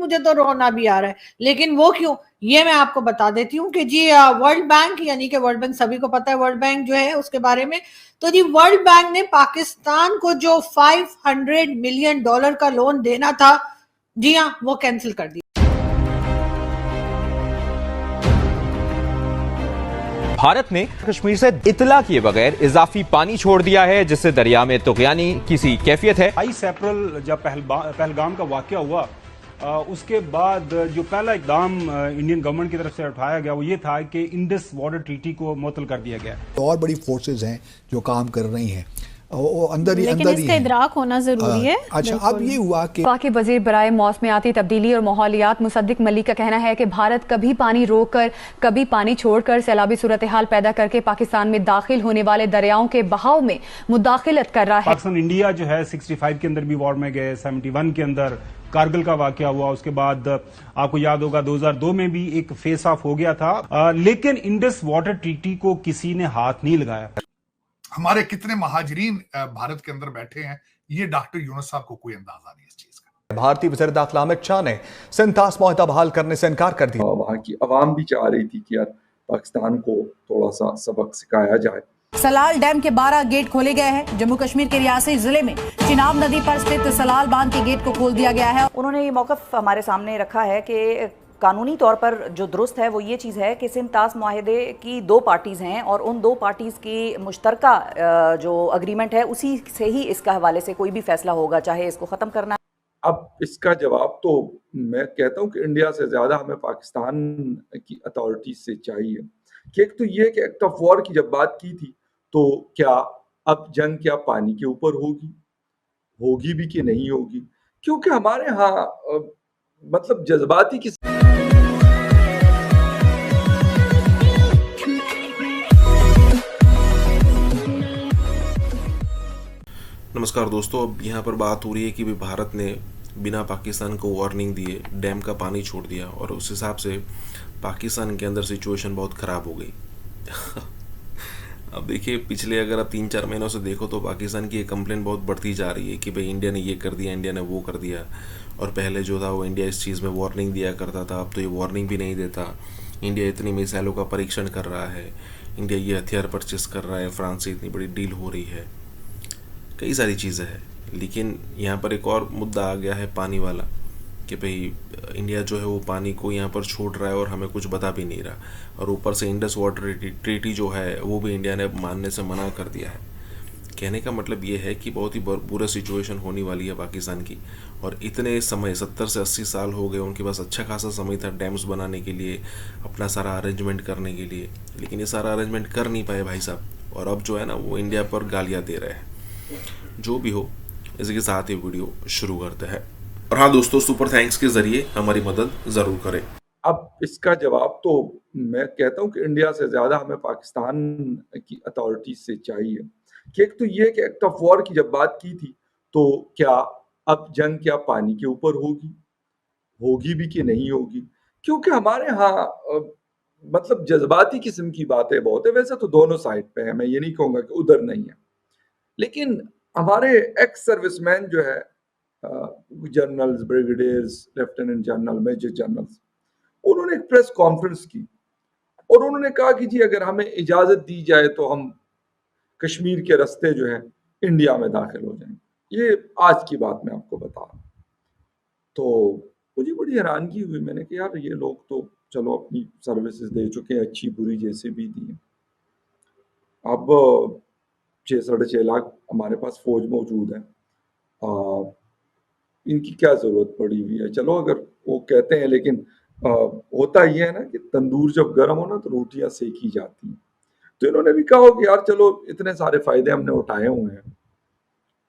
मुझे तो रोना भी आ रहा है, लेकिन वो क्यों, ये मैं आपको बता देती हूँ कि जी वर्ल्ड बैंक, यानी कि वर्ल्ड बैंक सभी को पता है वर्ल्ड बैंक जो है उसके बारे में, तो जी वर्ल्ड बैंक ने पाकिस्तान को जो $500 मिलियन का लोन देना था, जी हाँ, वो कैंसिल कर दिया। भारत ने कश्मीर से इतला किए बगैर इजाफी पानी छोड़ दिया है, जिससे दरिया में तुगयानी किसी कैफियत है। 22 अप्रैल जब पहलगाम का वाकया हुआ, उसके बाद जो पहला इकदाम इंडियन गवर्नमेंट की तरफ से उठाया गया वो ये था कि इंडस वाटर ट्रीटी को मुअत्तल कर दिया गया। और बड़ी फोर्सेज हैं जो काम कर रही हैं, वो अंदर ही लेकिन इसका इदराक होना जरूरी है। अच्छा, अब ये हुआ कि पाक वजीर बराए मौसमियाती तब्दीली और माहौलियात मुसद्दिक मलिक का कहना है कि भारत कभी पानी रोककर कभी पानी छोड़कर सैलाबी सूरत हाल पैदा करके पाकिस्तान में दाखिल होने वाले दरियाओं के बहाव में मुदाखिलत कर रहा है। पाकिस्तान इंडिया जो है 65 के अंदर भी वॉर में गए, 71 के अंदर कारगिल का वाकया हुआ, उसके बाद आपको याद होगा 2002 में भी एक फेस ऑफ हो गया था, लेकिन इंडस वाटर ट्रीटी को किसी ने हाथ नहीं लगाया। हमारे कितने महाजरीन भारत के अंदर बैठे हैं, ये डॉक्टर यूनुस साहब को कोई अंदाजा नहीं इस चीज का। भारतीय वज़ीर दाखिला अमित शाह ने सिंथास मुआहदा बहाल करने से इनकार कर दिया। वहाँ की अवाम भी चाह रही थी कि यार पाकिस्तान को थोड़ा सा सबक सिखाया जाए। सलाल डैम के 12 गेट खोले गए हैं। जम्मू कश्मीर के रियासी जिले में चिनाब नदी पर स्थित सलाल बांध के गेट को खोल दिया गया है। उन्होंने ये मौक़िफ़ हमारे सामने रखा है कि कानूनी तौर पर जो दुरुस्त है वो ये चीज़ है कि सिंतास मुआहदे की 2 पार्टीज़ हैं और उन 2 पार्टीज़ की मुश्तरका जो अग्रीमेंट है उसी से ही इसका हवाले से कोई भी फैसला होगा, चाहे इसको ख़त्म करना। अब इसका जवाब तो मैं कहता हूँ कि इंडिया से ज़्यादा हमें पाकिस्तान की अथॉरिटी से चाहिए कि एक तो ये कि एक्ट ऑफ वॉर की जब बात की थी तो क्या अब जंग क्या पानी के ऊपर होगी भी कि नहीं होगी, क्योंकि हमारे यहाँ मतलब जज्बाती की नमस्कार दोस्तों, अब यहाँ पर बात हो रही है कि भी भारत ने बिना पाकिस्तान को वार्निंग दिए डैम का पानी छोड़ दिया और उस हिसाब से पाकिस्तान के अंदर सिचुएशन बहुत ख़राब हो गई। अब देखिए, पिछले अगर आप 3-4 महीनों से देखो तो पाकिस्तान की ये कंप्लेंट बहुत बढ़ती जा रही है कि भाई इंडिया ने ये कर दिया, इंडिया ने वो कर दिया, और पहले जो था वो इंडिया इस चीज़ में वार्निंग दिया करता था, अब तो ये वार्निंग भी नहीं देता। इंडिया इतनी मिसाइलों का परीक्षण कर रहा है, इंडिया ये हथियार परचेस कर रहा है, फ्रांस से इतनी बड़ी डील हो रही है, कई सारी चीज़ें हैं। लेकिन यहाँ पर एक और मुद्दा आ गया है पानी वाला कि भाई इंडिया जो है वो पानी को यहाँ पर छोड़ रहा है और हमें कुछ बता भी नहीं रहा, और ऊपर से इंडस वाटर ट्रीटी जो है वो भी इंडिया ने मानने से मना कर दिया है। कहने का मतलब ये है कि बहुत ही बुरा सिचुएशन होने वाली है पाकिस्तान की, और इतने समय 70 से 80 साल हो गए उनके पास अच्छा खासा समय था डैम्स बनाने के लिए, अपना सारा अरेंजमेंट करने के लिए, लेकिन ये सारा अरेंजमेंट कर नहीं पाए भाई साहब, और अब जो है ना वो इंडिया पर गालियाँ दे रहे हैं। जो भी हो, इसी के साथ ये वीडियो शुरू करते हैं। और हाँ दोस्तों, सुपर थैंक्स के जरिए हमारी मदद ज़रूर करें। अब इसका जवाब तो मैं कहता हूँ कि इंडिया से ज़्यादा हमें पाकिस्तान की अथॉरिटी से चाहिए कि एक तो ये कि एक्ट ऑफ वॉर की जब बात की थी तो क्या अब जंग क्या पानी के ऊपर होगी भी कि नहीं होगी, क्योंकि हमारे यहाँ मतलब जज्बाती किस्म की बातें बहुत है। वैसे तो दोनों साइड पे है, मैं ये नहीं कहूँगा कि उधर नहीं है, लेकिन हमारे एक्स सर्विसमैन जो है, generals, brigadiers, lieutenant general, major generals, उन्होंने एक प्रेस कॉन्फ्रेंस की और उन्होंने कहा कि जी अगर हमें इजाज़त दी जाए तो हम कश्मीर के रास्ते जो है इंडिया में दाखिल हो जाएंगे। ये आज की बात मैं आपको बता रहा हूँ। तो मुझे बड़ी हैरानगी हुई, मैंने कहा यार ये लोग तो चलो अपनी सर्विसेज दे चुके हैं, अच्छी बुरी जैसे भी दी, अब 6-6.5 लाख हमारे पास फौज मौजूद है, इनकी क्या ज़रूरत पड़ी हुई है। चलो अगर वो कहते हैं, लेकिन होता ये है ना कि तंदूर जब गर्म हो ना तो रोटियां सेकी जाती हैं। तो इन्होंने भी कहा कि यार चलो इतने सारे फायदे हमने उठाए हुए हैं,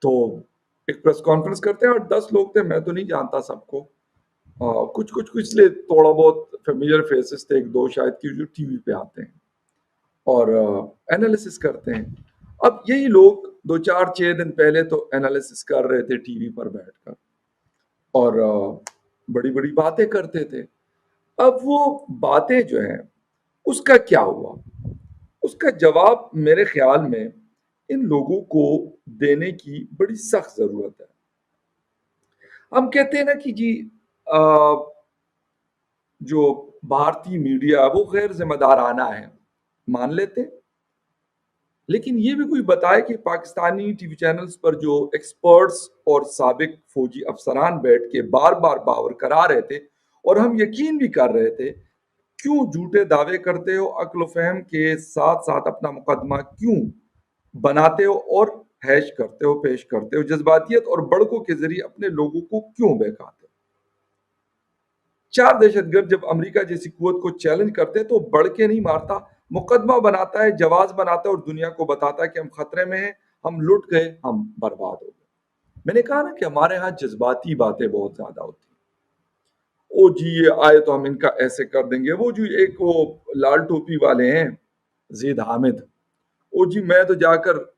तो एक प्रेस कॉन्फ्रेंस करते हैं। और 10 लोग थे, मैं तो नहीं जानता सबको, कुछ इसलिए थोड़ा बहुत फेमिलियर फेसेस थे, 1-2 शायद की जो टीवी पे आते हैं और एनालिसिस करते हैं। अब यही लोग 2-4-6 दिन पहले तो एनालिसिस कर रहे थे टीवी पर बैठकर और बड़ी बड़ी बातें करते थे। अब वो बातें जो हैं उसका क्या हुआ, उसका जवाब मेरे ख्याल में इन लोगों को देने की बड़ी सख्त ज़रूरत है। हम कहते हैं ना कि जी जो भारतीय मीडिया वो गैर जिम्मेदाराना है, मान लेते, लेकिन ये भी कोई बताए कि पाकिस्तानी टीवी चैनल्स पर जो एक्सपर्ट्स और साबिक फौजी अफसरान बैठ के बार बार बावर करा रहे थे और हम यकीन भी कर रहे थे, क्यों झूठे दावे करते हो, अक्ल फहम के साथ साथ अपना मुकदमा क्यों बनाते हो और हैश करते हो, पेश करते हो, जज्बातियत और बड़कों के जरिए अपने लोगों को क्यों बहकाते हो। 4 दहशतगर्द जब अमेरिका जैसी कुव्वत को चैलेंज करते हैं तो बढ़ के नहीं मारता, मुकदमा बनाता है, जवाज बनाता है और दुनिया को बताता है कि हम खतरे में हैं, हम लुट गए, हम बर्बाद हो गए। मैंने कहा ना कि हमारे यहाँ जज्बाती बातें बहुत ज्यादा होती हैं। ओ जी ये आए तो हम इनका ऐसे कर देंगे, वो जो एक वो लाल टोपी वाले हैं ज़ैद हामिद, ओ जी मैं तो जाकर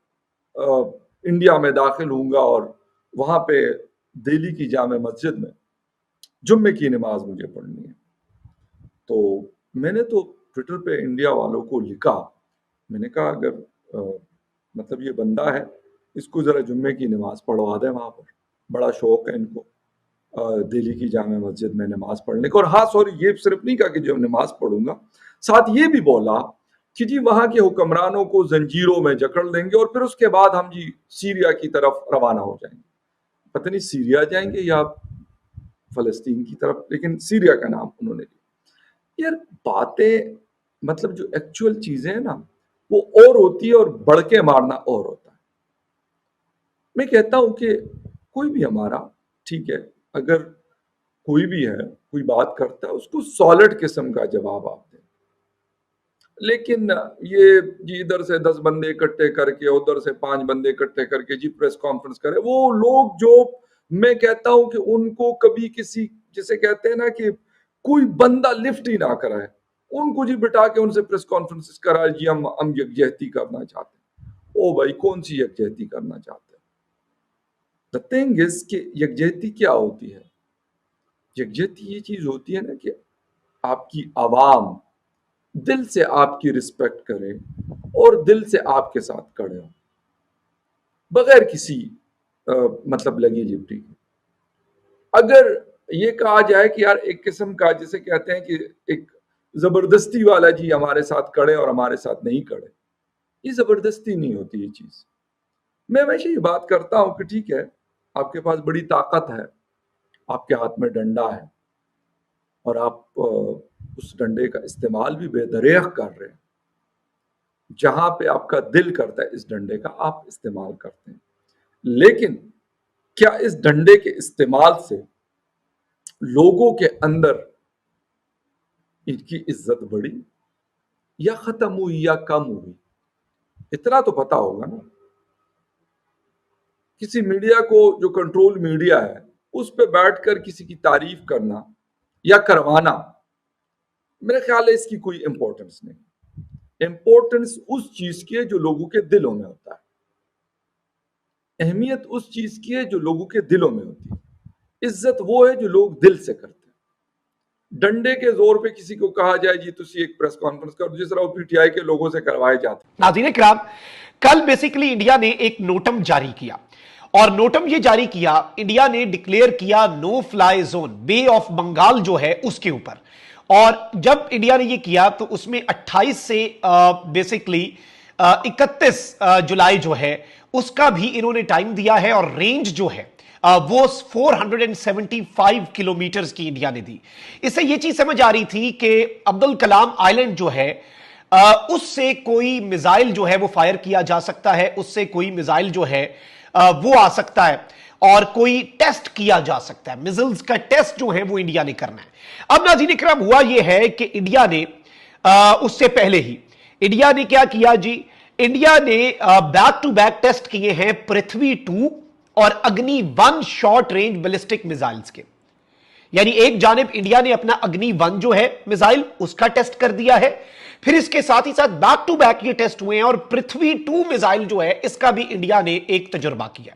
इंडिया में दाखिल हूँगा और वहां पे दिल्ली की जामे मस्जिद में जुम्मे की नमाज मुझे पढ़नी है। तो मैंने तो ट्विटर पे इंडिया वालों को लिखा, मैंने कहा अगर मतलब ये बंदा है, इसको जरा जुम्मे की नमाज पढ़वा दें वहां पर, बड़ा शौक है इनको दिल्ली की जामे मस्जिद में नमाज पढ़ने का। और हाँ सॉरी, ये सिर्फ नहीं कहा कि जो नमाज पढ़ूंगा, साथ ये भी बोला कि जी वहां के हुक्मरानों को जंजीरों में जकड़ लेंगे और फिर उसके बाद हम जी सीरिया की तरफ रवाना हो जाएंगे। पता नहीं सीरिया जाएंगे या फलस्तीन की तरफ, लेकिन सीरिया का नाम उन्होंने लिया। यार बातें मतलब जो एक्चुअल चीजें हैं ना वो और होती है और बढ़ के मारना और होता है। मैं कहता हूं कि कोई भी हमारा, ठीक है, अगर कोई भी है, कोई बात करता है, उसको सॉलिड किस्म का जवाब आप दें। लेकिन ये जी इधर से 10 बंदे इकट्ठे करके उधर से 5 बंदे इकट्ठे करके जी प्रेस कॉन्फ्रेंस करे, वो लोग जो मैं कहता हूं कि उनको कभी किसी, जिसे कहते हैं ना कि कोई बंदा लिफ्ट ही ना कराए, उनको जी बिठा के उनसे प्रेस कॉन्फ्रेंस कराए, जी हम यकजहती करना चाहते हैं। ओ भाई कौन सी यकजहती करना चाहते हैं? द थिंग इज कि यकजहती क्या होती है? यकजहती ये चीज होती है ना कि आपकी आवाम दिल से आपकी रिस्पेक्ट करे और दिल से आपके साथ खड़े हो, बगैर किसी मतलब लगी लिपटी। अगर ये कहा जाए कि यार एक किस्म का, जिसे कहते हैं कि एक जबरदस्ती वाला जी हमारे साथ खड़े और हमारे साथ नहीं खड़े, ये जबरदस्ती नहीं होती ये चीज। मैं वैसे ही बात करता हूं कि ठीक है, आपके पास बड़ी ताकत है, आपके हाथ में डंडा है और आप उस डंडे का इस्तेमाल भी बेदरिया कर रहे हैं। जहां पे आपका दिल करता है इस डंडे का आप इस्तेमाल करते हैं, लेकिन क्या इस डंडे के इस्तेमाल से लोगों के अंदर इनकी इज्जत बढ़ी या खत्म हुई या कम हुई? इतना तो पता होगा ना। किसी मीडिया को, जो कंट्रोल मीडिया है, उस पे बैठकर किसी की तारीफ करना या करवाना, मेरे ख्याल है इसकी कोई इंपॉर्टेंस नहीं। इंपॉर्टेंस उस चीज की है जो लोगों के दिलों में होता है, अहमियत उस चीज की है जो लोगों के दिलों में होती है, इज्जत वो है जो लोग दिल से करते हैं। डंडे के जोर पे किसी को कहा जाए जी तुसी एक प्रेस कॉन्फ्रेंस करो, जिस तरह पीटीआई के लोगों से करवाए जाते। नाज़रीन किराम, कल बेसिकली इंडिया ने एक नोटम जारी किया और नोटम ये जारी किया, इंडिया ने डिक्लेयर किया no fly zone bay of Bengal जो है उसके ऊपर। और जब इंडिया ने ये किया तो उसमें 28 से बेसिकली 31 जुलाई जो है उसका भी इन्होंने टाइम दिया है और रेंज जो है वो 475 किलोमीटर की इंडिया ने दी। इससे ये चीज समझ आ रही थी कि अब्दुल कलाम आइलैंड जो है उससे कोई मिसाइल जो है वो फायर किया जा सकता है, उससे कोई मिसाइल जो है वो आ सकता है और कोई टेस्ट किया जा सकता है। मिसाइल्स का टेस्ट जो है वो इंडिया ने करना है। अब नाज़रीन इकराम, हुआ ये है कि इंडिया ने उससे पहले ही इंडिया ने क्या किया जी, इंडिया ने बैक टू बैक टेस्ट किए हैं पृथ्वी 2 और अग्नि 1 शॉर्ट रेंज बैलिस्टिक मिसाइल्स के। यानी एक जानिब इंडिया ने अपना अग्नि 1 जो है मिसाइल उसका टेस्ट कर दिया है, फिर इसके साथ ही साथ बैक टू बैक ये टेस्ट हुए हैं और पृथ्वी 2 मिसाइल जो है इसका भी इंडिया ने एक तजुर्बा किया।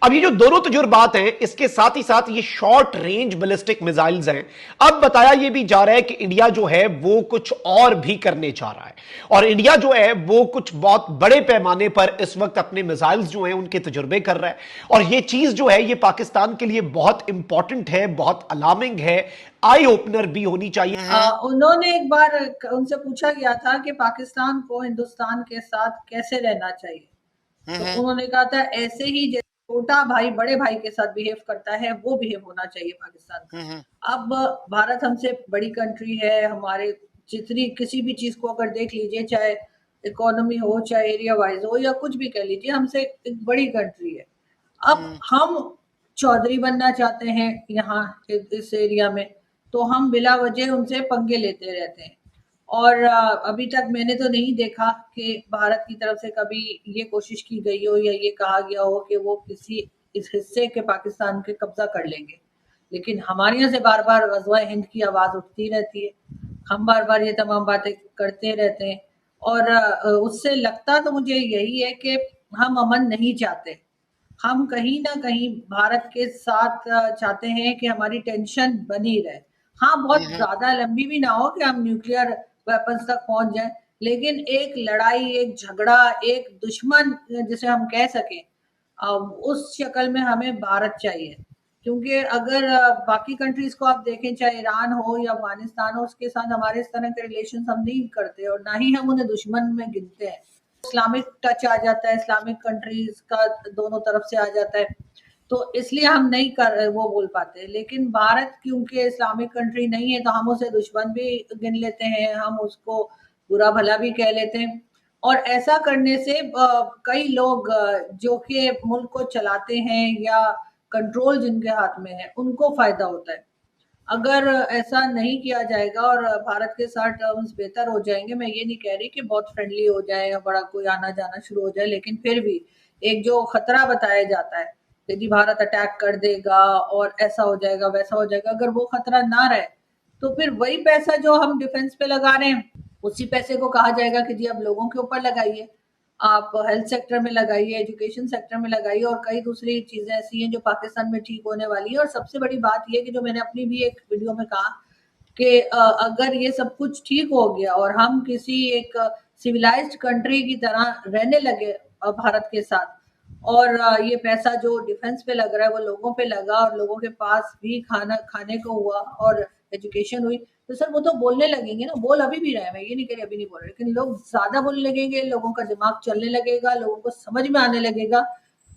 अब ये जो दोनों तजुर्बात हैं, इसके साथ ही साथ ये शॉर्ट रेंज बैलिस्टिक मिसाइल्स हैं। अब बताया ये भी जा रहा है कि इंडिया जो है वो कुछ और भी करने जा रहा है, और इंडिया जो है वो कुछ बहुत बड़े पैमाने पर इस वक्त अपने मिसाइल्स जो हैं उनके तजुर्बे कर रहा है। और ये चीज जो है ये पाकिस्तान के लिए बहुत इंपॉर्टेंट है, बहुत अलार्मिंग है, आई ओपनर भी होनी चाहिए। उन्होंने एक बार उनसे पूछा गया था कि पाकिस्तान को हिंदुस्तान के साथ कैसे रहना चाहिए, तो उन्होंने कहा था ऐसे ही जैसे छोटा भाई बड़े भाई के साथ बिहेव करता है वो बिहेव होना चाहिए पाकिस्तान का। अब भारत हमसे बड़ी कंट्री है, हमारे जितनी किसी भी चीज को अगर देख लीजिए, चाहे इकोनॉमी हो, चाहे एरिया वाइज हो, या कुछ भी कह लीजिए, हमसे एक बड़ी कंट्री है। अब हम चौधरी बनना चाहते हैं यहाँ इस एरिया में, तो हम बिला वजह उनसे पंगे लेते रहते हैं। और अभी तक मैंने तो नहीं देखा कि भारत की तरफ से कभी ये कोशिश की गई हो या ये कहा गया हो कि वो किसी इस हिस्से के पाकिस्तान के कब्जा कर लेंगे। लेकिन हमारे यहाँ से बार बार ग़ज़वा-ए हिंद की आवाज़ उठती रहती है, हम बार बार ये तमाम बातें करते रहते हैं, और उससे लगता तो मुझे यही है कि हम अमन नहीं चाहते। हम कहीं ना कहीं भारत के साथ चाहते हैं कि हमारी टेंशन बनी रहे। हाँ, बहुत ज्यादा लंबी भी ना हो कि हम न्यूक्लियर वेपन्स तक पहुंच जाए, लेकिन एक लड़ाई, एक झगड़ा, एक दुश्मन जिसे हम कह सकें, उस शक्ल में हमें भारत चाहिए। क्योंकि अगर बाकी कंट्रीज को आप देखें, चाहे ईरान हो या अफगानिस्तान हो, उसके साथ हमारे इस तरह के रिलेशन हम नहीं करते और ना ही हम उन्हें दुश्मन में गिनते हैं। इस्लामिक टच आ जाता है, इस्लामिक कंट्रीज का दोनों तरफ से आ जाता है, तो इसलिए हम नहीं कर वो बोल पाते। लेकिन भारत क्योंकि इस्लामिक कंट्री नहीं है, तो हम उसे दुश्मन भी गिन लेते हैं, हम उसको बुरा भला भी कह लेते हैं। और ऐसा करने से कई लोग जो कि मुल्क को चलाते हैं या कंट्रोल जिनके हाथ में है, उनको फायदा होता है। अगर ऐसा नहीं किया जाएगा और भारत के साथ टर्म्स बेहतर हो जाएंगे, मैं ये नहीं कह रही कि बहुत फ्रेंडली हो जाए या बड़ा कोई आना जाना शुरू हो जाए, लेकिन फिर भी एक जो खतरा बताया जाता है कि जी भारत अटैक कर देगा और ऐसा हो जाएगा वैसा हो जाएगा, अगर वो खतरा ना रहे तो फिर वही पैसा जो हम डिफेंस पे लगा रहे हैं, उसी पैसे को कहा जाएगा कि जी अब लोगों के ऊपर लगाइए, आप हेल्थ सेक्टर में लगाइए, एजुकेशन सेक्टर में लगाइए, और कई दूसरी चीजें ऐसी हैं जो पाकिस्तान में ठीक होने वाली है। और सबसे बड़ी बात यह कि जो मैंने अपनी भी एक वीडियो में कहा कि अगर ये सब कुछ ठीक हो गया और हम किसी एक सिविलाइज्ड कंट्री की तरह रहने लगे भारत के साथ, और ये पैसा जो डिफेंस पे लग रहा है वो लोगों पे लगा और लोगों के पास भी खाने को हुआ और एजुकेशन हुई, तो सर वो तो बोलने लगेंगे ना। बोल अभी भी रहे हैं, मैं ये नहीं कह रही अभी नहीं बोल रहे, लेकिन लोग ज्यादा बोलने लगेंगे, लोगों का दिमाग चलने लगेगा, लोगों को समझ में आने लगेगा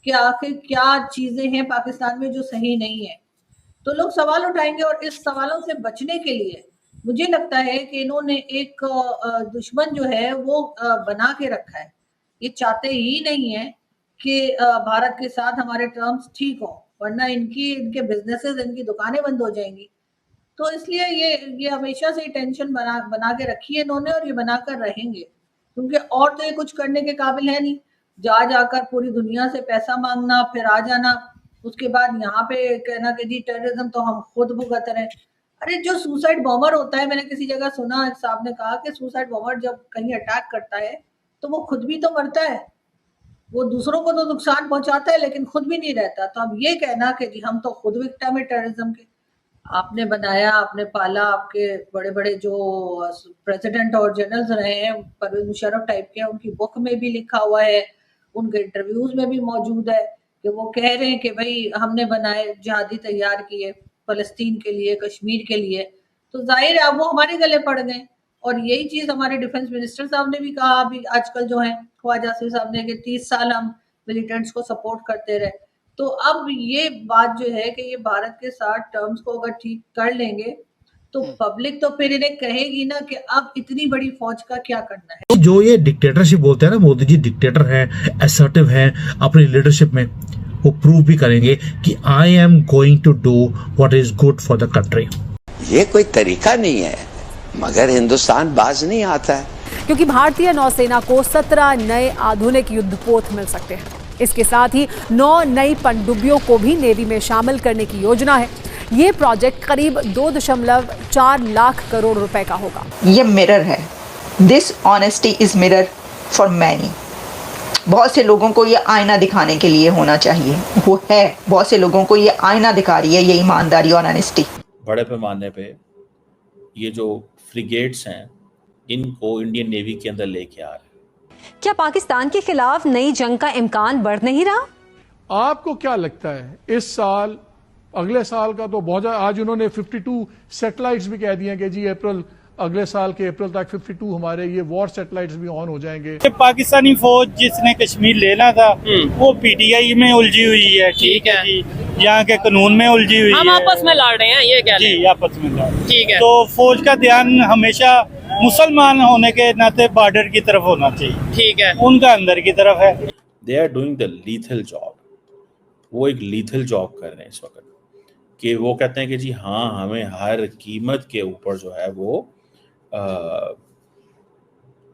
कि आखिर क्या चीजें हैं पाकिस्तान में जो सही नहीं है, तो लोग सवाल उठाएंगे। और इस सवालों से बचने के लिए मुझे लगता है कि इन्होंने एक दुश्मन जो है वो बना के रखा है। ये चाहते ही नहीं है कि भारत के साथ हमारे टर्म्स ठीक हो, वरना इनके बिजनेसेस, इनकी दुकानें बंद हो जाएंगी। तो इसलिए ये हमेशा से टेंशन बना के रखी है इन्होंने, और ये बनाकर रहेंगे, क्योंकि और तो ये कुछ करने के काबिल है नहीं। जाकर पूरी दुनिया से पैसा मांगना, फिर आ जाना, उसके बाद यहाँ पे कहना कि जी टेररिज्म तो हम खुद भुगत रहे हैं। अरे जो सुसाइड बॉम्बर होता है, मैंने किसी जगह सुना, एक साहब ने कहा कि सुसाइड बॉम्बर जब कहीं अटैक करता है तो वो खुद भी तो मरता है, वो दूसरों को तो नुकसान पहुंचाता है लेकिन खुद भी नहीं रहता। तो अब ये कहना कि जी हम तो खुद विक्टिम है टेररिज्म के, आपने बनाया, आपने पाला, आपके बड़े बड़े जो प्रेसिडेंट और जनरल्स रहे हैं परवेज मुशर्रफ टाइप के, उनकी बुक में भी लिखा हुआ है, उनके इंटरव्यूज में भी मौजूद है कि वो कह रहे हैं कि भाई हमने बनाए, जिहादी तैयार किए फलस्तीन के लिए, कश्मीर के लिए। तो जाहिर है अब वो हमारे गले पड़ गए। और यही चीज हमारे डिफेंस मिनिस्टर साहब ने भी कहा अभी आजकल जो है ख्वाजा आसिफ साहब ने, कि 30 साल हम मिलिटेंट्स को सपोर्ट करते रहे। तो अब ये बात जो है कि ये भारत के साथ टर्म्स को अगर ठीक कर लेंगे तो पब्लिक तो फिर इन्हें कहेगी ना कि अब इतनी बड़ी फौज का क्या करना है। जो ये डिक्टेटरशिप बोलते हैं ना, मोदी जी डिक्टेटर है, असर्टिव है अपनी लीडरशिप में, वो प्रूव भी करेंगे कि I am going to do what is good for the country. ये कोई तरीका नहीं है, मगर हिंदुस्तान बाज नहीं आता है, क्योंकि भारतीय नौसेना को 17 नए आधुनिक युद्धपोत मिल सकते हैं। इसके साथ ही 9 नई पनडुब्बियों को भी नेवी में शामिल करने की योजना है। ये प्रोजेक्ट करीब 2.4 लाख करोड़ रुपए का होगा। ये मिरर है, this honesty is mirror for many. बहुत से लोगों को ये आईना दिखाने के लिए होना चाहिए, वो है बहुत से लोगों को ये आईना दिखा रही है, ये ईमानदारी और ऑनेस्टी। बड़े पैमाने पे ये जो फ्रिगेट्स हैं इनको इंडियन नेवी के अंदर लेके आ रहे हैं। क्या पाकिस्तान के खिलाफ नई जंग का इम्कान बढ़ नहीं रहा? आपको क्या लगता है इस साल, अगले साल का तो बहुत, आज उन्होंने 52 सैटेलाइट्स भी कह दिए कि जी अगले साल के अप्रैल तक 52 हमारे ये वॉर सैटेलाइट्स भी ऑन हो जाएंगे। पाकिस्तानी फौज जिसने कश्मीर लेना था वो पीटीआई में उलझी हुई है, ठीक है जी, यहाँ के कानून में उलझी हुई है। हम आपस में लड़ रहे हैं, ये कह रहे हैं। जी, आपस में लड़, ठीक है। तो फौज का ध्यान हमेशा मुसलमान होने के नाते बॉर्डर की तरफ होना चाहिए, ठीक है, उनका अंदर की तरफ है। They are doing the lethal job, वो एक लीथल जॉब कर रहे हैं इस वक्त, कि वो कहते हैं कि जी हाँ हमें हर कीमत के ऊपर जो है वो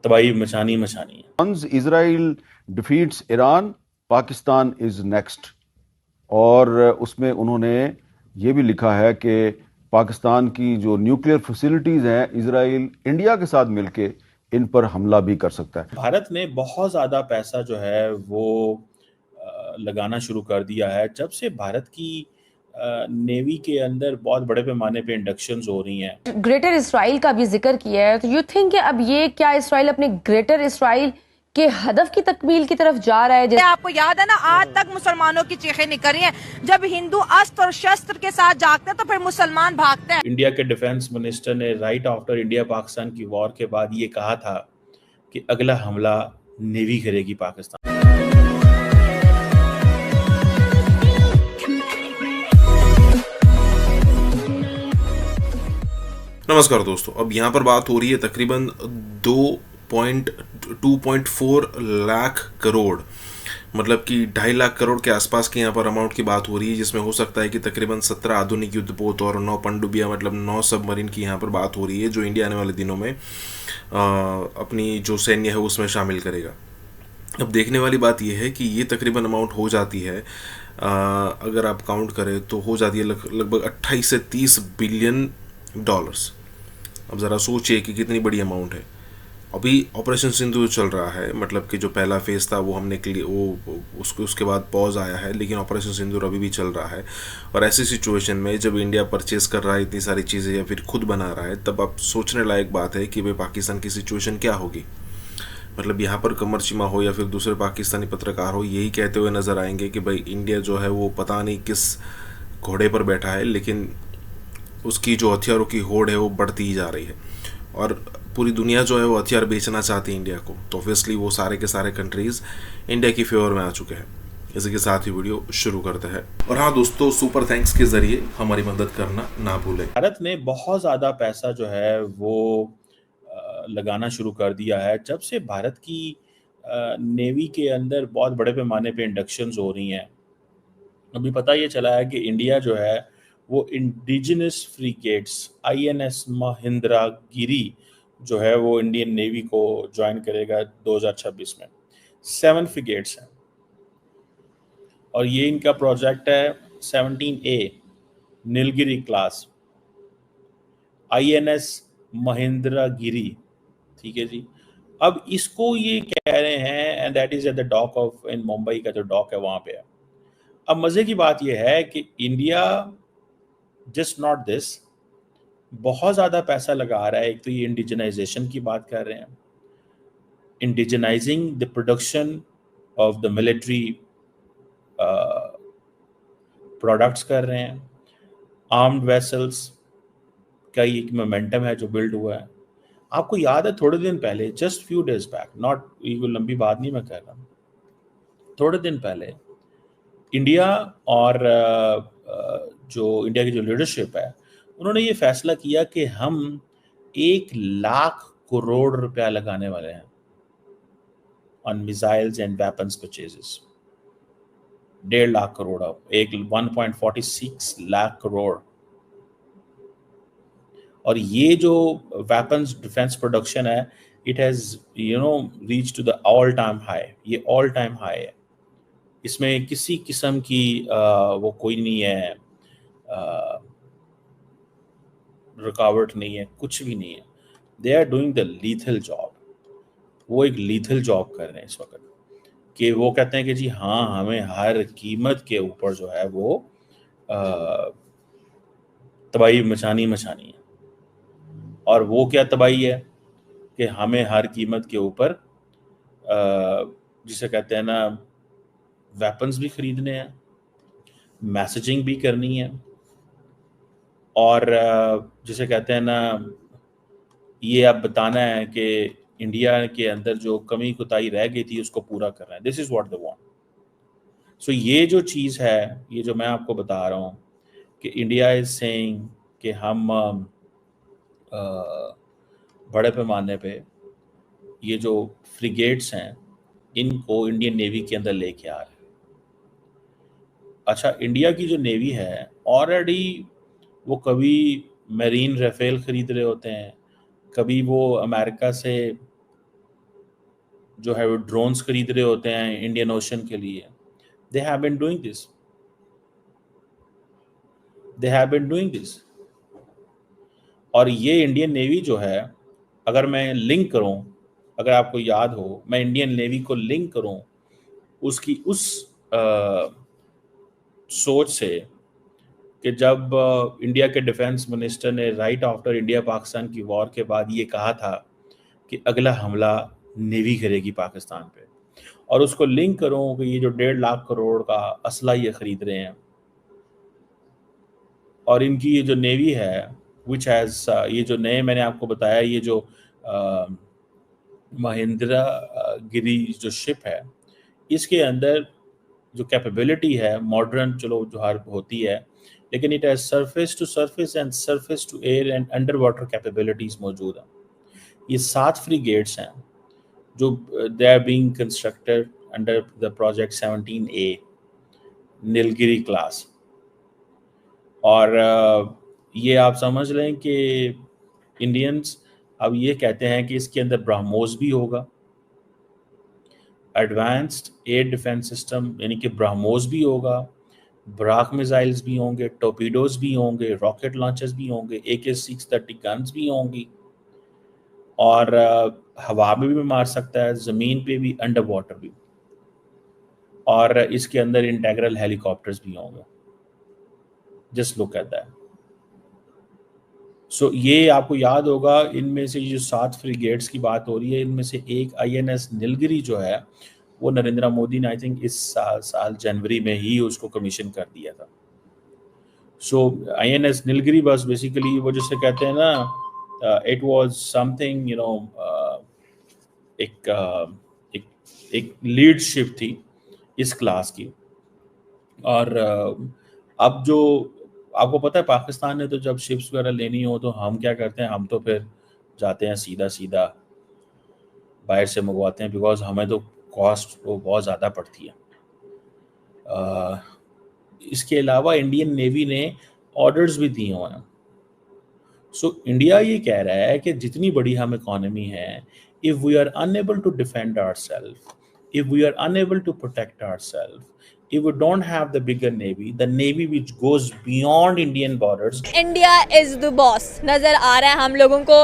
तबाही मचानी है। Once Israel defeats Iran, Pakistan is next। और उसमें उन्होंने ये भी लिखा है कि पाकिस्तान की जो न्यूक्लियर फैसिलिटीज हैं, इजराइल इंडिया के साथ मिलके इन पर हमला भी कर सकता है। भारत ने बहुत ज्यादा पैसा जो है वो लगाना शुरू कर दिया है जब से भारत की नेवी के अंदर बहुत बड़े पैमाने पे इंडक्शंस हो रही हैं। ग्रेटर इसराइल का भी जिक्र किया है, तो यू थिंक कि अब ये क्या इसराइल अपने ग्रेटर इसराइल के हदफ की तकमील की तरफ जा रहा है? आपको याद है ना, आज तक मुसलमानों की चीखें निकल रही हैं, जब हिंदू अस्त्र और शस्त्र के साथ जागते हैं तो फिर मुसलमान भागते हैं। इंडिया के डिफेंस मिनिस्टर ने राइट आफ्टर इंडिया पाकिस्तान की वॉर के बाद ये कहा था कि अगला हमला नेवी करेगी पाकिस्तान। नमस्कार दोस्तों, अब यहाँ पर बात हो रही है तकरीबन 2.4 लाख करोड़, मतलब कि 2.5 लाख करोड़ के आसपास के यहाँ पर अमाउंट की बात हो रही है, जिसमें हो सकता है कि तकरीबन 17 आधुनिक युद्धपोत और 9 पनडुब्बियाँ, मतलब 9 सबमरीन की यहाँ पर बात हो रही है, जो इंडिया आने वाले दिनों में अपनी जो सैन्य है उसमें शामिल करेगा। अब देखने वाली बात यह है कि ये तकरीबन अमाउंट हो जाती है, अगर आप काउंट करें तो हो जाती है लगभग 28 से 30 बिलियन डॉलर्स। अब ज़रा सोचिए कि कितनी बड़ी अमाउंट है। अभी ऑपरेशन सिंदूर चल रहा है, मतलब कि जो पहला फेज़ था वो हमने उसके बाद पॉज आया है, लेकिन ऑपरेशन सिंदूर अभी भी चल रहा है। और ऐसी सिचुएशन में जब इंडिया परचेज़ कर रहा है इतनी सारी चीज़ें या फिर खुद बना रहा है, तब आप सोचने लायक बात है कि भाई पाकिस्तान की सिचुएशन क्या होगी। मतलब यहाँ पर कमर चिमा हो या फिर दूसरे पाकिस्तानी पत्रकार हो, यही कहते हुए नज़र आएंगे कि भाई इंडिया जो है वो पता नहीं किस घोड़े पर बैठा है, लेकिन उसकी जो हथियारों की होड़ है वो बढ़ती ही जा रही है और पूरी दुनिया जो है वो हथियार बेचना चाहती है इंडिया को। तो ऑब्वियसली वो सारे के सारे कंट्रीज़ इंडिया की फेवर में आ चुके हैं। इसी के साथ ही वीडियो शुरू करते हैं। और हाँ दोस्तों, सुपर थैंक्स के ज़रिए हमारी मदद करना ना भूलें। भारत ने बहुत ज़्यादा पैसा जो है वो लगाना शुरू कर दिया है जब से भारत की नेवी के अंदर बहुत बड़े पैमाने पे इंडक्शंस हो रही हैं। अभी पता ये चला है कि इंडिया जो है वो इंडिजिनस फ्रिगेट्स INS महिंद्रागिरी जो है वो इंडियन नेवी को ज्वाइन करेगा 2026 में। 7 फ्रिगेट्स हैं और ये इनका प्रोजेक्ट है 17A नीलगिरी क्लास INS महिंद्रागिरी, ठीक है जी। अब इसको ये कह रहे हैं and that is at the dock of in Mumbai का जो डॉक है वहाँ पे है। अब मज़े की बात ये है कि इंडिया जस्ट नॉट दिस, बहुत ज़्यादा पैसा लगा रहा है। एक तो ये इंडिजनाइजेशन की बात कर रहे हैं, indigenising the production of the military products कर रहे हैं। आर्म्ड वेसल्स का ये मोमेंटम है जो बिल्ड हुआ है। आपको याद है थोड़े दिन पहले, just few days back, not ये लंबी बात नहीं मैं कर रहा, थोड़े दिन पहले इंडिया और जो इंडिया की जो लीडरशिप है उन्होंने ये फैसला किया कि हम 1 लाख करोड़ रुपया लगाने वाले हैं on missiles and weapons purchases. 1.5 lakh crore, 1.46 lakh crore. और ये जो वेपन्स डिफेंस प्रोडक्शन है, it has reach to the all time high. ये ऑल टाइम हाई है, इसमें किसी किस्म की वो कोई नहीं है, रुकावट नहीं है, कुछ भी नहीं है। They are doing the lethal job, वो एक लीथल जॉब कर रहे हैं इस वक्त। कि वो कहते हैं कि जी हाँ, हमें हर कीमत के ऊपर जो है वो तबाही मचानी है। और वो क्या तबाही है कि हमें हर कीमत के ऊपर जिसे कहते हैं ना वेपन्स भी खरीदने हैं, मैसेजिंग भी करनी है, और जिसे कहते हैं ना ये अब बताना है कि इंडिया के अंदर जो कमी कुताही रह गई थी उसको पूरा करना है। This is what they want. So ये जो चीज़ है, ये जो मैं आपको बता रहा हूँ कि इंडिया इज सेइंग कि हम बड़े पैमाने पे ये जो फ्रिगेट्स हैं इनको इंडियन नेवी के अंदर लेके आ रहे हैं। अच्छा, इंडिया की जो नेवी है ऑलरेडी वो कभी मरीन राफेल खरीद रहे होते हैं, कभी वो अमेरिका से जो है वो ड्रोन्स खरीद रहे होते हैं इंडियन ओशन के लिए। They have been doing this. और ये इंडियन नेवी जो है, अगर मैं लिंक करूं, अगर आपको याद हो, मैं इंडियन नेवी को लिंक करूं उसकी उस सोच से कि जब इंडिया के डिफेंस मिनिस्टर ने राइट आफ्टर इंडिया पाकिस्तान की वॉर के बाद ये कहा था कि अगला हमला नेवी करेगी पाकिस्तान पे, और उसको लिंक करूं कि ये जो 1.5 लाख करोड़ का असला ये खरीद रहे हैं, और इनकी ये जो नेवी है विच हैज़ ये जो नए मैंने आपको बताया ये जो महिंद्रा गिरी जो शिप है, इसके अंदर जो कैपेबिलिटी है मॉडर्न, चलो जो हर होती है, लेकिन it has surface to surface and surface to air and under water capabilities मौजूद हैं। ये 7 फ्रिगेट्स हैं जो they are being constructed under the project 17A Nilgiri class. और ये आप समझ लें कि इंडियंस अब ये कहते हैं कि इसके अंदर ब्रह्मोस भी होगा, एडवांस्ड एयर डिफेंस सिस्टम यानी कि ब्रह्मोस भी होगा, ब्राक मिसाइल्स भी होंगे, टोर्पीडोज भी होंगे, रॉकेट लॉन्चर्स भी होंगे, AK-630 गन्स भी होंगी, और हवा में भी मार सकता है, ज़मीन पे भी, अंडर वाटर भी, और इसके अंदर इंटेग्रल हेलीकॉप्टर्स भी होंगे। Just look at that. So ये आपको याद होगा, इनमें से जो 7 फ्रिगेट्स की बात हो रही है, इनमें से एक INS नीलगिरी जो है वो नरेंद्र मोदी ने आई थिंक इस साल जनवरी में ही उसको कमीशन कर दिया था। सो INS नीलगिरी बस बेसिकली वो जिसे कहते हैं ना, it was something you know, एक लीड शिप थी इस क्लास की। और अब जो आपको पता है पाकिस्तान ने तो जब शिप्स वगैरह लेनी हो तो हम क्या करते हैं, हम तो फिर जाते हैं सीधा बाहर से मंगवाते हैं, बिकॉज हमें तो कॉस्ट वो बहुत ज़्यादा पड़ती है। इसके अलावा इंडियन नेवी ने ऑर्डर्स भी दिए हुए हैं। सो इंडिया ये कह रहा है कि जितनी बड़ी हम इकोनॉमी है, if we are unable to defend ourself, if we are unable to protect ourselves, if we don't have the bigger navy which goes beyond Indian borders. India is the boss नजर आ रहा है हम लोगों को।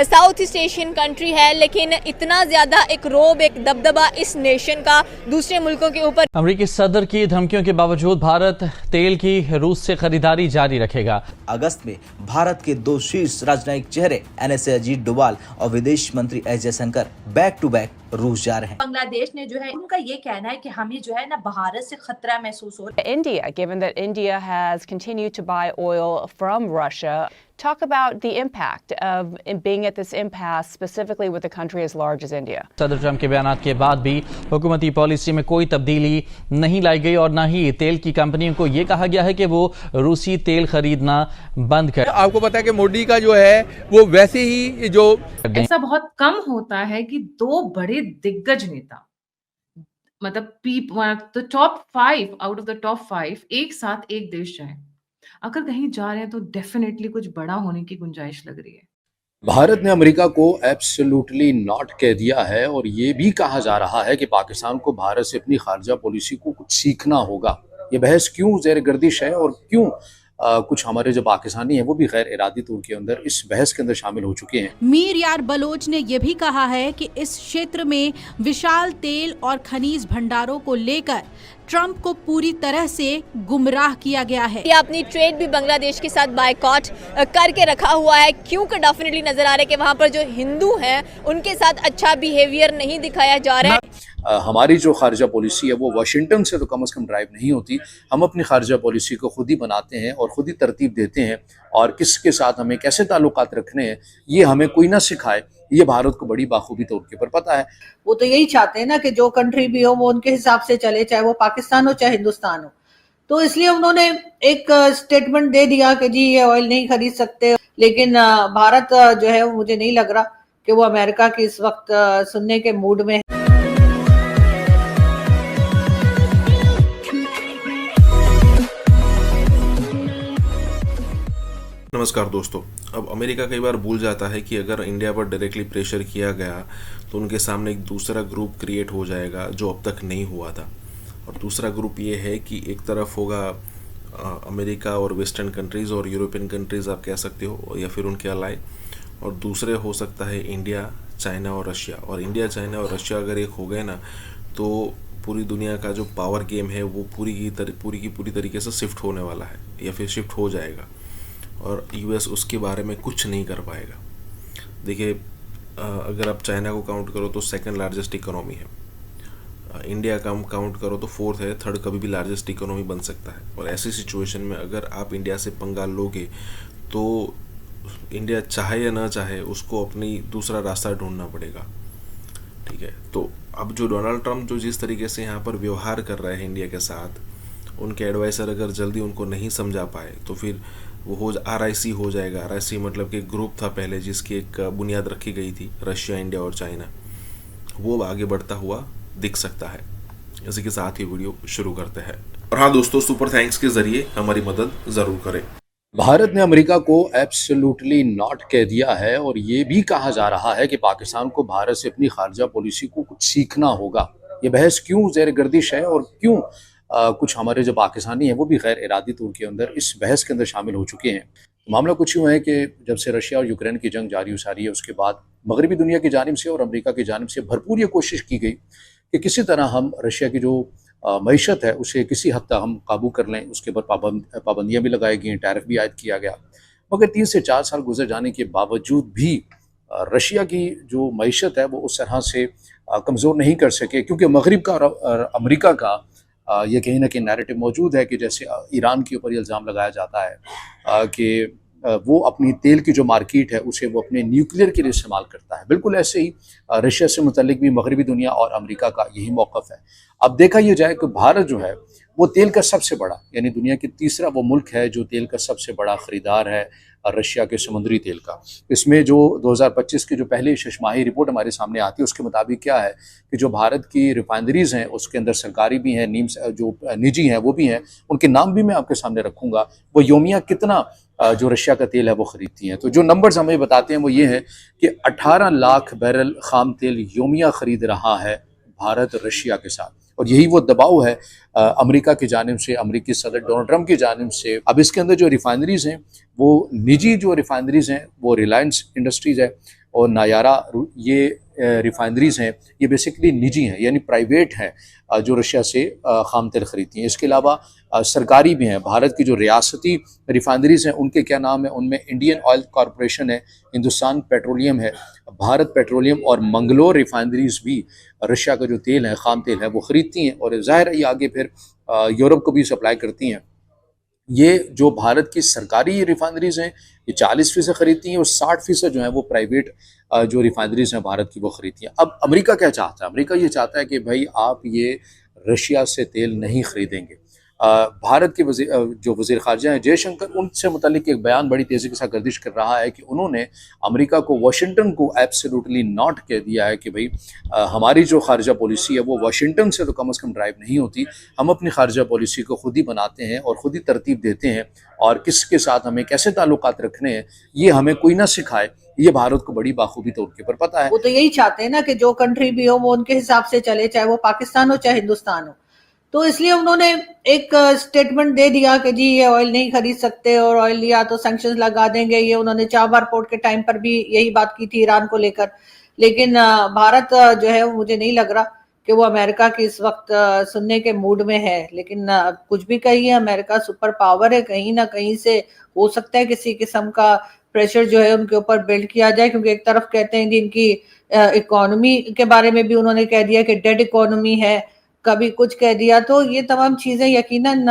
South east Asian country है, लेकिन इतना ज्यादा एक रोब, एक दबदबा इस नेशन का दूसरे मुल्कों के ऊपर। अमेरिकी सदर की धमकियों के बावजूद भारत तेल की रूस से खरीदारी जारी रखेगा। अगस्त में भारत के 2 शीर्ष राजनयिक चेहरे NSA अजीत डोभाल और विदेश मंत्री S Jaishankar back to back रूस जा रहे हैं। बांग्लादेश ने जो है उनका ये कहना है कि हमें जो है ना भारत से खतरा महसूस हो रहा है। India, given that India has continued to buy oil from Russia, talk about the impact of being at this impasse, specifically with a country as large as India. सदर ट्रंप के बयान के बाद भी हुकूमती पॉलिसी में कोई तब्दीली नहीं लाई गई और न ही तेल की कंपनियों को ये कहा गया है कि वो रूसी तेल खरीदना बंद करें। आपको पता है कि मोदी का जो है वो वैसे ही जो ऐसा बहुत कम होता है कि 2 बड़े दिग्गज नेता, मतलब तो top 5 out of the top 5 एक साथ एक देश जाए। अगर कहीं जा रहे हैं तो डेफिनेटली कुछ बड़ा होने की गुंजाइश लग रही है। भारत ने अमेरिका को एब्सोल्युटली नॉट कह दिया है और ये भी कहा जा रहा है कि पाकिस्तान को भारत से अपनी खारजा पॉलिसी को कुछ सीखना होगा। ये बहस क्यों ज़ेर गर्दिश है और क्यों कुछ हमारे जो पाकिस्तानी हैं वो भी गैर इरादी तौर के अंदर इस बहस के अंदर शामिल हो चुके हैं। मीर यार बलोच ने यह भी कहा है कि इस क्षेत्र में विशाल तेल और खनिज भंडारों को लेकर ट्रंप को पूरी तरह से गुमराह किया गया है। अपनी ट्रेड भी बांग्लादेश के साथ बायकॉट करके रखा हुआ है, क्योंकि डेफिनेटली नजर आ रहा है कि वहाँ पर जो हिंदू हैं उनके साथ अच्छा बिहेवियर नहीं दिखाया जा रहा है। हमारी जो खारजा पॉलिसी है वो वाशिंगटन से तो कम से कम ड्राइव नहीं होती। हम अपनी खारजा पॉलिसी को खुद ही बनाते हैं और खुद ही तरतीब देते हैं, और किसके साथ हमें कैसे ताल्लुकात रखने हैं ये हमें कोई ना सिखाए, ये भारत को बड़ी बाखूबी तौर के पर पता है। वो तो यही चाहते हैं ना कि जो कंट्री भी हो वो उनके हिसाब से चले, चाहे वो पाकिस्तान हो चाहे हिंदुस्तान हो। तो इसलिए उन्होंने एक स्टेटमेंट दे दिया कि जी ये ऑयल नहीं खरीद सकते, लेकिन भारत जो है मुझे नहीं लग रहा कि वो अमेरिका की इस वक्त सुनने के मूड में है। नमस्कार दोस्तों, अब अमेरिका कई बार भूल जाता है कि अगर इंडिया पर डायरेक्टली प्रेशर किया गया तो उनके सामने एक दूसरा ग्रुप क्रिएट हो जाएगा जो अब तक नहीं हुआ था। और दूसरा ग्रुप ये है कि एक तरफ होगा अमेरिका और वेस्टर्न कंट्रीज़ और यूरोपियन कंट्रीज़ आप कह सकते हो, या फिर उनके अलाय, और दूसरे हो सकता है इंडिया, चाइना और रशिया। और इंडिया, चाइना और रशिया अगर एक हो गए ना तो पूरी दुनिया का जो पावर गेम है वो पूरी की पूरी तरीके से शिफ्ट होने वाला है, या फिर शिफ्ट हो जाएगा, और यूएस उसके बारे में कुछ नहीं कर पाएगा। देखिए, अगर आप चाइना को काउंट करो तो सेकंड लार्जेस्ट इकोनॉमी है, इंडिया का काउंट करो तो फोर्थ है, थर्ड कभी भी लार्जेस्ट इकोनॉमी बन सकता है। और ऐसी सिचुएशन में अगर आप इंडिया से पंगा लोगे तो इंडिया चाहे या ना चाहे उसको अपनी दूसरा रास्ता ढूंढना पड़ेगा। ठीक है, तो अब जो डोनाल्ड ट्रंप जो जिस तरीके से यहाँ पर व्यवहार कर रहे हैं इंडिया के साथ, उनके एडवाइज़र अगर जल्दी उनको नहीं समझा पाए तो फिर वो RIC हो जाएगा। RIC मतलब कि ग्रुप था पहले जिसकी एक बुनियाद रखी गई थी, रशिया, इंडिया और चाइना, वो आगे बढ़ता हुआ दिख सकता है। इसी के साथ ही वीडियो शुरू करते हैं। और हाँ दोस्तों, सुपर थैंक्स के जरिए हमारी मदद ज़रूर करें। भारत ने अमेरिका को एब्सोल्युटली नॉट कह दिया है, और ये भी कहा जा रहा है कि पाकिस्तान को भारत से अपनी खारजा पॉलिसी को कुछ सीखना होगा। ये बहस क्यों ज़ेर गर्दिश है और क्यों कुछ हमारे जो पाकिस्तानी हैं वो भी गैर इरादी तौर के अंदर इस बहस के अंदर शामिल हो चुके हैं। मामला कुछ यूँ है कि जब से रशिया और यूक्रेन की जंग जारी हो सारी है, उसके बाद मगरबी दुनिया की जानिब से और अमेरिका की जानिब से भरपूर ये कोशिश की गई कि किसी तरह हम रशिया की जो मईशत है उसे किसी हद तक हम काबू कर लें। उसके ऊपर पाबंदियाँ भी लगाई गई, टैरिफ भी आयद किया गया। मगर 3 से 4 साल गुजर जाने के बावजूद भी रशिया की जो मईशत है वो उस तरह से कमज़ोर नहीं कर सके, क्योंकि मगरिब का और अमेरिका का ये कहीं ना कहीं नैरेटिव मौजूद है कि जैसे ईरान के ऊपर ये इल्ज़ाम लगाया जाता है कि वो अपनी तेल की जो मार्केट है उसे वो अपने न्यूक्लियर के लिए इस्तेमाल करता है। बिल्कुल ऐसे ही रशिया से मुतल्लिक भी मगरबी दुनिया और अमेरिका का यही मौक़िफ़ है। अब देखा यह जाए कि भारत जो है वो तेल का सबसे बड़ा, यानी दुनिया की तीसरा वो मुल्क है जो तेल का सबसे बड़ा ख़रीदार है रशिया के समुद्री तेल का। इसमें जो 2025 की जो पहली शशमाही रिपोर्ट हमारे सामने आती है उसके मुताबिक क्या है कि जो भारत की रिफाइनरीज़ हैं उसके अंदर सरकारी भी हैं, जो निजी हैं वो भी हैं, उनके नाम भी मैं आपके सामने रखूँगा, वो योमिया कितना जो रशिया का तेल है वो ख़रीदती हैं। तो जो नंबर्स हमें बताते हैं वो ये हैं कि 18 लाख बैरल खाम तेल योमिया ख़रीद रहा है भारत रशिया के साथ, और यही वो दबाव है अमेरिका की जानिब से, अमेरिकी सदर डोनाल्ड ट्रंप की जानिब से। अब इसके अंदर जो रिफाइनरीज़ हैं वो निजी जो रिफाइनरीज़ हैं वो रिलायंस इंडस्ट्रीज़ है और नायारा, ये रिफाइनरीज़ हैं ये बेसिकली निजी हैं, यानी प्राइवेट हैं जो रशिया से खाम तेल ख़रीदती हैं। इसके अलावा सरकारी भी हैं। भारत की जो रियासती रिफाइनरीज़ हैं उनके क्या नाम है, उनमें इंडियन ऑयल कॉरपोरेशन है, हिंदुस्तान पेट्रोलियम है, भारत पेट्रोलियम और मंगलोर रिफाइनरीज़ भी रशिया का जो तेल है, खाम तेल है वो ख़रीदती हैं, और ज़ाहिर है ये आगे फिर यूरोप को भी सप्लाई करती हैं। ये जो भारत की सरकारी रिफाइनरीज़ हैं ये 40% ख़रीदती हैं और 60% जो है वो प्राइवेट जो रिफाइनरीज़ हैं भारत की वो ख़रीदती हैं। अब अमेरिका क्या चाहता है? अमेरिका ये चाहता है कि भाई आप ये रशिया से तेल नहीं ख़रीदेंगे। भारत के जो वज़ीर ख़ारजा हैं जयशंकर, उनसे मुतल्लिक एक बयान बड़ी तेज़ी के साथ गर्दिश कर रहा है कि उन्होंने अमेरिका को, वाशिंगटन को एब्सोल्युटली नॉट कह दिया है कि भाई हमारी जो ख़ारजा पॉलिसी है वो वाशिंगटन से तो कम ड्राइव नहीं होती। हम अपनी ख़ारजा पॉलिसी को खुद ही बनाते हैं और ख़ुद ही तरतीब देते हैं, और किसके साथ हमें कैसे ताल्लुकात रखने हैं ये हमें कोई ना सिखाए, ये भारत को बड़ी बाखूबी तौर के पर पता है। वो तो यही चाहते हैं ना कि जो कंट्री भी हो वो उनके हिसाब से चले, चाहे वो पाकिस्तान हो चाहे हिंदुस्तान हो। तो इसलिए उन्होंने एक स्टेटमेंट दे दिया कि जी ये ऑयल नहीं खरीद सकते और ऑयल लिया तो सैंक्शंस लगा देंगे। ये उन्होंने चाबहार पोर्ट के टाइम पर भी यही बात की थी ईरान को लेकर। लेकिन भारत जो है वो मुझे नहीं लग रहा कि वो अमेरिका की इस वक्त सुनने के मूड में है। लेकिन कुछ भी कहिए, अमेरिका सुपर पावर है, कहीं ना कहीं से हो सकता है किसी किस्म का प्रेशर जो है उनके ऊपर बिल्ड किया जाए, क्योंकि एक तरफ कहते हैं कि इनकी इकोनॉमी के बारे में भी उन्होंने कह दिया कि डेड इकोनॉमी है, कभी कुछ कह दिया। तो ये तमाम चीजें यकीनन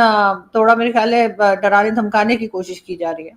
थोड़ा मेरे ख्याल है डराने धमकाने की कोशिश की जा रही है।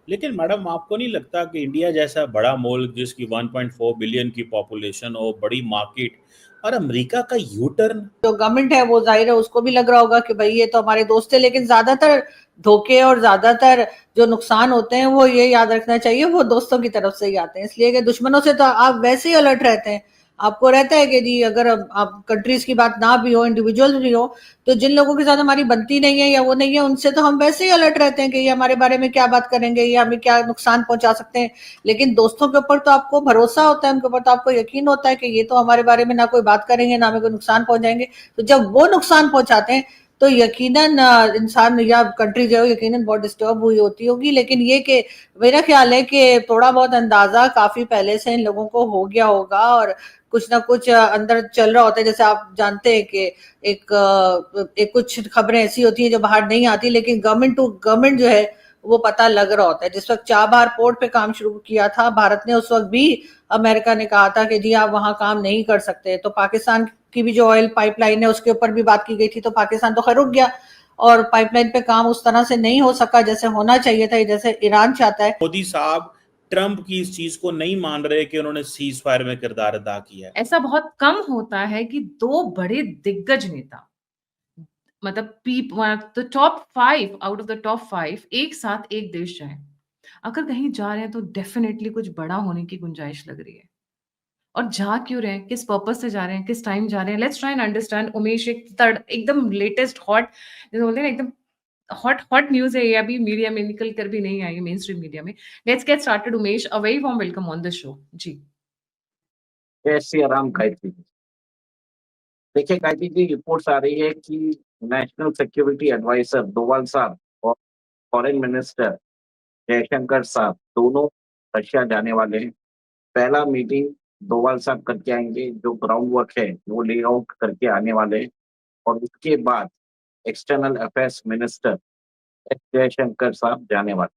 लेकिन मैडम आपको नहीं लगता कि इंडिया जैसा बड़ा मुल्क जिसकी 1.4 बिलियन की पॉपुलेशन हो, बड़ी मार्केट, और अमेरिका का यू टर्न? जो गवर्नमेंट है वो जाहिर है उसको भी लग रहा होगा कि भाई ये तो हमारे दोस्त है, लेकिन ज्यादातर धोखे और ज्यादातर जो नुकसान होते हैं वो ये याद रखना चाहिए वो दोस्तों की तरफ से ही आते हैं। इसलिए कि दुश्मनों से तो आप वैसे ही अलर्ट रहते हैं। आपको रहता है कि जी अगर आप कंट्रीज की बात ना भी हो, इंडिविजुअल भी हो, तो जिन लोगों के साथ हमारी बनती नहीं है या वो नहीं है उनसे तो हम वैसे ही अलर्ट रहते हैं कि ये हमारे बारे में क्या बात करेंगे या हमें क्या नुकसान पहुंचा सकते हैं। लेकिन दोस्तों के ऊपर तो आपको भरोसा होता है, उनके ऊपर तो आपको यकीन होता है कि ये तो हमारे बारे में ना कोई बात करेंगे ना हमें कोई नुकसान पहुंचाएंगे। तो जब वो नुकसान पहुंचाते हैं तो यकीनन इंसान या कंट्री जो है यकीनन बहुत डिस्टर्ब हुई होती होगी। लेकिन ये कि मेरा ख्याल है कि थोड़ा बहुत अंदाजा काफी पहले से इन लोगों को हो गया होगा और कुछ ना कुछ अंदर चल रहा होता है। जैसे आप जानते हैं कि एक कुछ खबरें ऐसी होती हैं जो बाहर नहीं आती, लेकिन गवर्नमेंट टू गवर्नमेंट जो है वो पता लग रहा होता है। जिस वक्त चाबहार पोर्ट पे काम शुरू किया था भारत ने, उस वक्त भी अमेरिका ने कहा था कि जी आप वहां काम नहीं कर सकते। तो पाकिस्तान की भी जो ऑयल पाइपलाइन है उसके ऊपर भी बात की गई थी, तो पाकिस्तान तो खैर रुक गया और पाइपलाइन पे काम उस तरह से नहीं हो सका जैसे होना चाहिए था, जैसे ईरान चाहता है। मोदी साहब ट्रंप की इस चीज को नहीं मान रहे कि उन्होंने सीज फायर में किरदार अदा किया है। ऐसा बहुत कम होता है कि दो बड़े दिग्गज नेता, मतलब the top 5 out of the top 5 एक साथ एक देश जाए। अगर कहीं जा रहे हैं तो डेफिनेटली कुछ बड़ा होने की गुंजाइश लग रही है। और जा क्यों रहे हैं, किस पर्पस से जा रहे हैं, किस टाइम जा रहे हैं, let's try and understand. Umesh, एकदम लेटेस्ट हॉट, जैसे बोलते हैं ना, एकदम हॉट न्यूज है ये, अभी मीडिया में निकल कर भी नहीं आई है, मेन स्ट्रीम मीडिया में। Let's get started. Umesh, a very warm welcome on the show. जी जय श्री राम गायत्री जी। देखिए गायत्री जी, रिपोर्ट्स आ रही है कि नेशनल सिक्योरिटी एडवाइजर डोवाल साहब और फॉरेन मिनिस्टर जयशंकर साहब दोनों रशिया जाने वाले हैं। पहला मीटिंग डोवाल साहब करके आएंगे, जो ग्राउंड वर्क है वो ले आउट करके आने वाले हैं, और उसके बाद एक्सटर्नल अफेयर्स मिनिस्टर जयशंकर साहब जाने वाले।